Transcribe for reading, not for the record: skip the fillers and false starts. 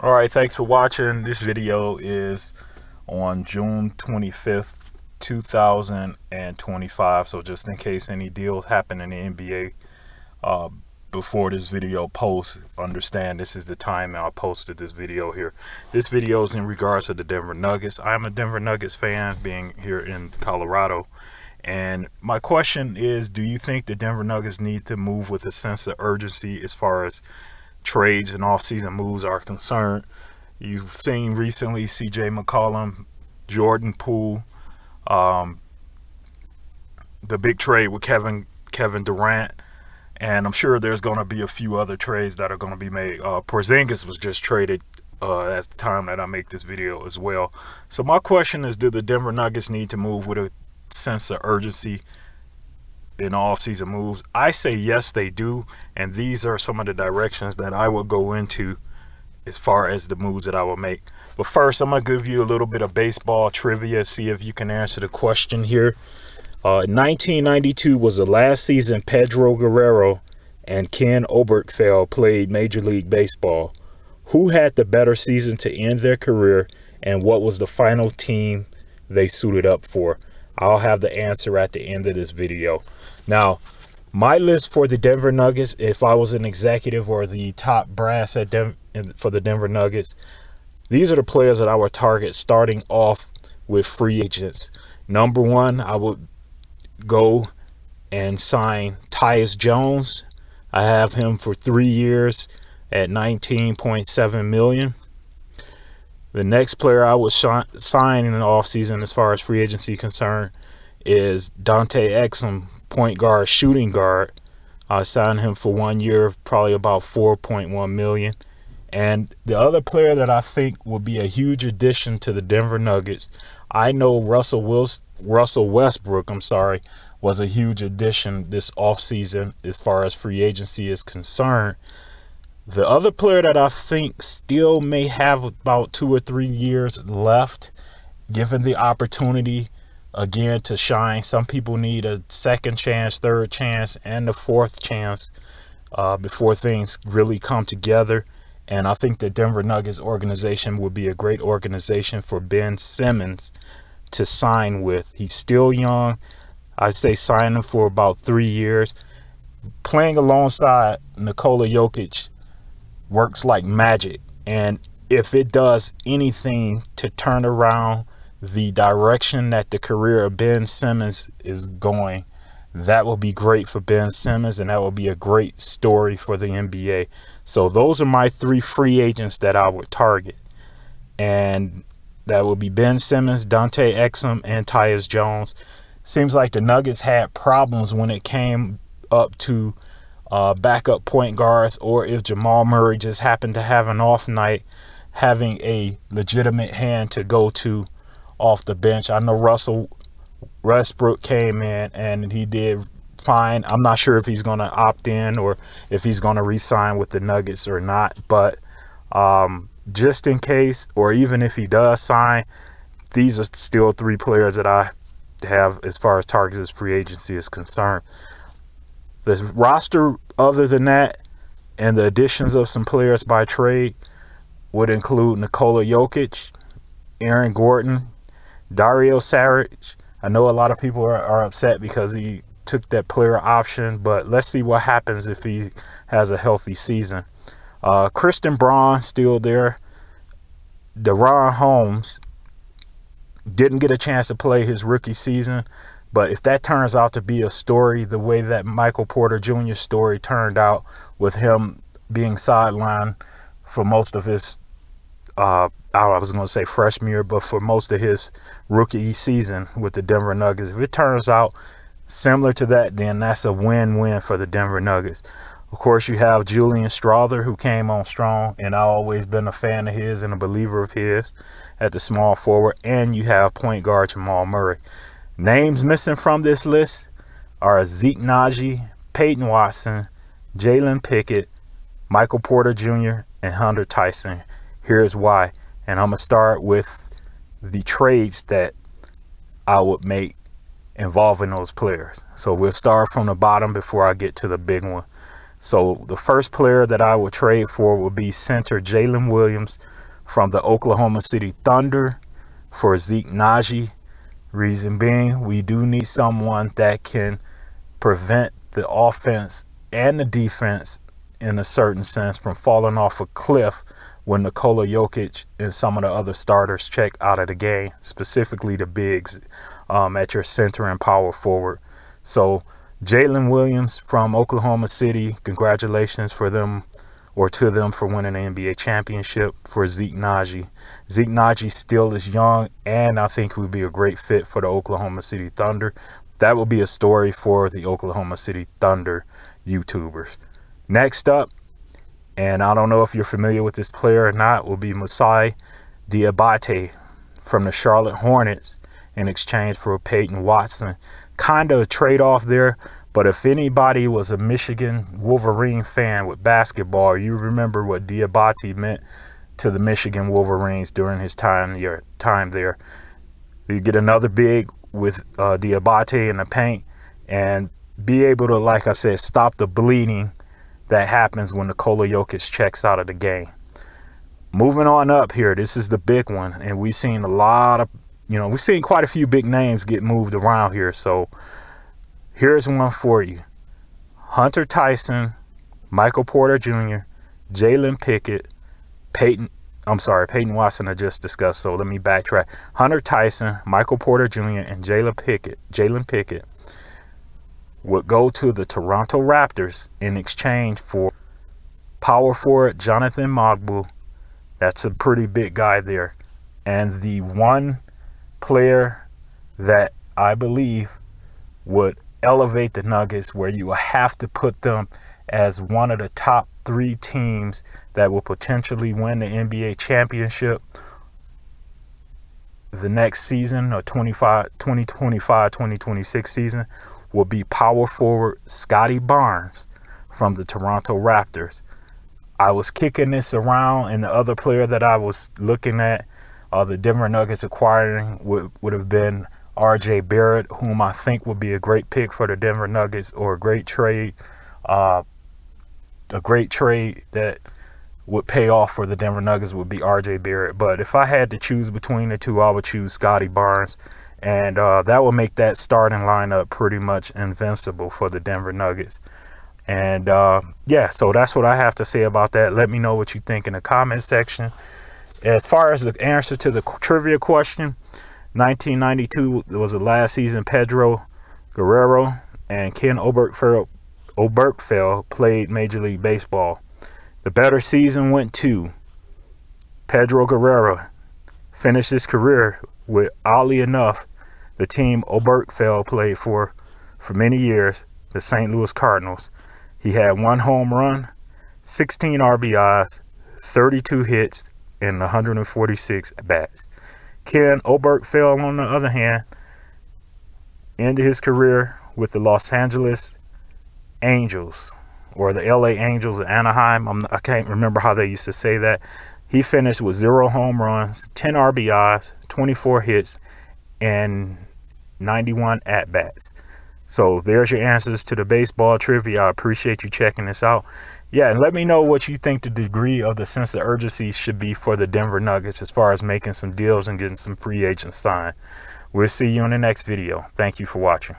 All right, thanks for watching. This video is on June 25th, 2025. So just in case any deals happen in the NBA before this video posts, understand this is the time I posted this video here. This video is in regards to the Denver Nuggets. I'm a Denver Nuggets fan, being here in Colorado. And my question is, do you think the Denver Nuggets need to move with a sense of urgency as far as trades and offseason moves are concerned? You've seen recently CJ McCollum, Jordan Poole, the big trade with Kevin Durant, and I'm sure there's going to be a few other trades that are going to be made. Porzingis was just traded at the time that I make this video as well. So my question is, do the Denver Nuggets need to move with a sense of urgency in offseason moves? I say yes, they do, and these are some of the directions that I will go into as far as the moves that I will make. But first, I'm going to give you a little bit of baseball trivia, see if you can answer the question here. 1992 was the last season Pedro Guerrero and Ken Oberkfell played Major League Baseball. Who had the better season to end their career, and what was the final team they suited up for? I'll have the answer at the end of this video. Now, my list for the Denver Nuggets, if I was an executive or the top brass at for the Denver Nuggets, these are the players that I would target starting off with free agents. Number one, I would go and sign Tyus Jones. I have him for 3 years at $19.7 million. The next player I would sign in the offseason as far as free agency concerned is Dante Exum, point guard, shooting guard. I signed him for 1 year, probably about $4.1 million. And the other player that I think will be a huge addition to the Denver Nuggets, I know Russell Westbrook, was a huge addition this offseason as far as free agency is concerned. The other player that I think still may have about 2 or 3 years left, given the opportunity again to shine. Some people need a second chance, third chance, and the fourth chance before things really come together. And I think the Denver Nuggets organization would be a great organization for Ben Simmons to sign with. He's still young. I say sign him for about 3 years. Playing alongside Nikola Jokic works like magic. And if it does anything to turn around the direction that the career of Ben Simmons is going, that will be great for Ben Simmons, and that will be a great story for the NBA. So those are my 3 free agents that I would target. And that would be Ben Simmons, Dante Exum, and Tyus Jones. Seems like the Nuggets had problems when it came up to backup point guards, or if Jamal Murray just happened to have an off night, having a legitimate hand to go to off the bench. I know Russell Westbrook came in and he did fine. I'm not sure if he's going to opt in or if he's going to re-sign with the Nuggets or not, but just in case, or even if he does sign, these are still 3 players that I have as far as targets as free agency is concerned. The roster, other than that, and the additions of some players by trade would include Nikola Jokic, Aaron Gordon, Dario Saric. I know a lot of people are upset because he took that player option, but let's see what happens if he has a healthy season. Christian Braun still there. DeRon Holmes didn't get a chance to play his rookie season, but if that turns out to be a story the way that Michael Porter Jr. story turned out, with him being sidelined for most of his I was going to say freshman year, but for most of his rookie season with the Denver Nuggets, if it turns out similar to that, then that's a win-win for the Denver Nuggets. Of course, you have Julian Strawther, who came on strong, and I've always been a fan of his and a believer of his at the small forward. And you have point guard Jamal Murray. Names missing from this list are Zeke Naji, Peyton Watson, Jalen Pickett, Michael Porter Jr., and Hunter Tyson. Here's why. And I'm going to start with the trades that I would make involving those players. So we'll start from the bottom before I get to the big one. So the first player that I would trade for would be center Jalen Williams from the Oklahoma City Thunder for Zeke Naji. Reason being, we do need someone that can prevent the offense and the defense in a certain sense from falling off a cliff when Nikola Jokic and some of the other starters check out of the game, specifically the bigs at your center and power forward. So Jalen Williams from Oklahoma City, congratulations for them or to them for winning the NBA championship. For Zeke Naji. Zeke Naji still is young, and I think would be a great fit for the Oklahoma City Thunder. That will be a story for the Oklahoma City Thunder YouTubers. Next up, and I don't know if you're familiar with this player or not, will be Masai Diabate from the Charlotte Hornets in exchange for Peyton Watson. Kind of a trade-off there, but if anybody was a Michigan Wolverine fan with basketball, you remember what Diabate meant to the Michigan Wolverines during his time there. You get another big with Diabate in the paint and be able to, like I said, stop the bleeding that happens when Nikola Jokic checks out of the game. Moving on up here, this is the big one, and we've seen a lot of, we've seen quite a few big names get moved around here. So here's one for you. Hunter Tyson, Michael Porter Jr., Jalen Pickett, Peyton Watson I just discussed, so let me backtrack. Hunter Tyson, Michael Porter Jr., and Jalen Pickett would go to the Toronto Raptors in exchange for power forward Jonathan Magbu. That's a pretty big guy there. And the one player that I believe would elevate the Nuggets, where you will have to put them as one of the top 3 teams that will potentially win the NBA championship the next season, or 2025-2026 season, will be power forward Scotty Barnes from the Toronto Raptors. I was kicking this around, and the other player that I was looking at, the Denver Nuggets acquiring would have been RJ Barrett, whom I think would be a great pick for the Denver Nuggets, or a great trade that would pay off for the Denver Nuggets would be RJ Barrett. But if I had to choose between the two, I would choose Scotty Barnes, and that would make that starting lineup pretty much invincible for the Denver Nuggets. And yeah, so that's what I have to say about that. Let me know what you think in the comment section. As far as the answer to the trivia question, 1992 was the last season Pedro Guerrero and Ken Oberkfell played Major League Baseball. The better season went to Pedro Guerrero. Finished his career with, oddly enough, the team Oberkfell played for many years, the St. Louis Cardinals. He had 1 home run, 16 RBIs, 32 hits, and 146 at-bats. Ken Oberkfell, on the other hand, ended his career with the Los Angeles Angels, or the LA Angels of Anaheim. I can't remember how they used to say that. He finished with 0 home runs, 10 RBIs, 24 hits, and 91 at-bats. So there's your answers to the baseball trivia. I appreciate you checking this out. Yeah, and let me know what you think the degree of the sense of urgency should be for the Denver Nuggets as far as making some deals and getting some free agents signed. We'll see you in the next video. Thank you for watching.